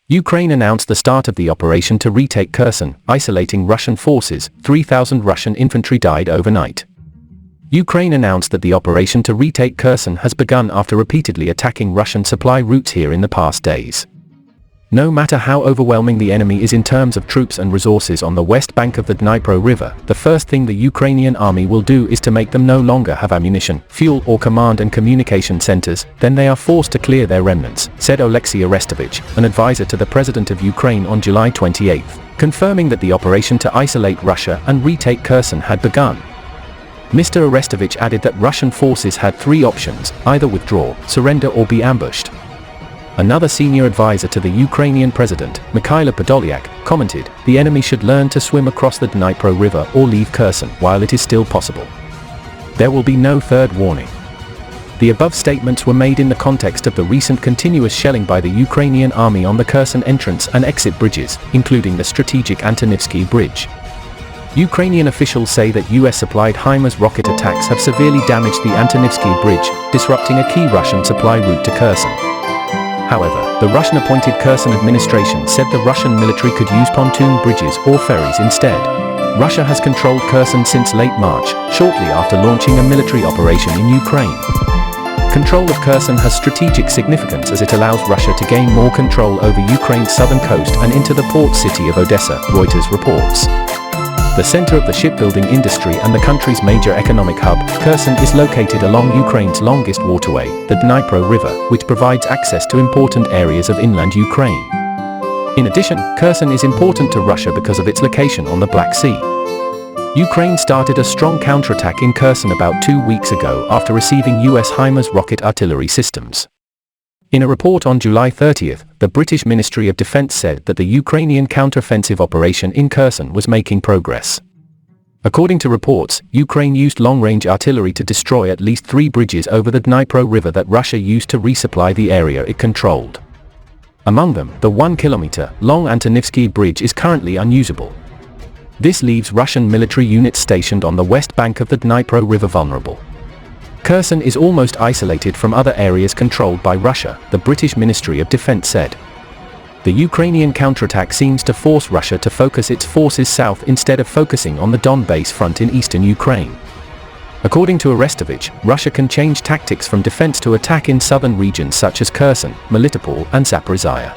Ukraine announced the start of the operation to retake Kherson, isolating Russian forces. 3,000 Russian infantry died overnight. Ukraine announced that the operation to retake Kherson has begun after repeatedly attacking Russian supply routes here in the past days. No matter how overwhelming the enemy is in terms of troops and resources on the west bank of the Dnipro River, the first thing the Ukrainian army will do is to make them no longer have ammunition, fuel or command and communication centers. Then they are forced to clear their remnants, said Oleksiy Arestovich, an advisor to the President of Ukraine on July 28, confirming that the operation to isolate Russia and retake Kherson had begun. Mr. Arestovich added that Russian forces had three options: either withdraw, surrender or be ambushed. Another senior advisor to the Ukrainian president, Mikhailo Podolyak, commented, "The enemy should learn to swim across the Dnipro River or leave Kherson while it is still possible. There will be no third warning." The above statements were made in the context of the recent continuous shelling by the Ukrainian army on the Kherson entrance and exit bridges, including the strategic Antonivsky Bridge. Ukrainian officials say that US-supplied HIMARS rocket attacks have severely damaged the Antonivsky Bridge, disrupting a key Russian supply route to Kherson. However, the Russian-appointed Kherson administration said the Russian military could use pontoon bridges or ferries instead. Russia has controlled Kherson since late March, shortly after launching a military operation in Ukraine. Control of Kherson has strategic significance as it allows Russia to gain more control over Ukraine's southern coast and into the port city of Odessa, Reuters reports. The center of the shipbuilding industry and the country's major economic hub, Kherson is located along Ukraine's longest waterway, the Dnipro River, which provides access to important areas of inland Ukraine. In addition, Kherson is important to Russia because of its location on the Black Sea. Ukraine started a strong counterattack in Kherson about 2 weeks ago after receiving US HIMARS rocket artillery systems. In a report on July 30, the British Ministry of Defence said that the Ukrainian counteroffensive operation in Kherson was making progress. According to reports, Ukraine used long-range artillery to destroy at least 3 bridges over the Dnipro River that Russia used to resupply the area it controlled. Among them, the 1-kilometer-long Antonivsky Bridge is currently unusable. This leaves Russian military units stationed on the west bank of the Dnipro River vulnerable. Kherson is almost isolated from other areas controlled by Russia, the British Ministry of Defence said. The Ukrainian counterattack seems to force Russia to focus its forces south instead of focusing on the Donbas front in eastern Ukraine. According to Arestovich, Russia can change tactics from defense to attack in southern regions such as Kherson, Melitopol and Zaporizhzhia.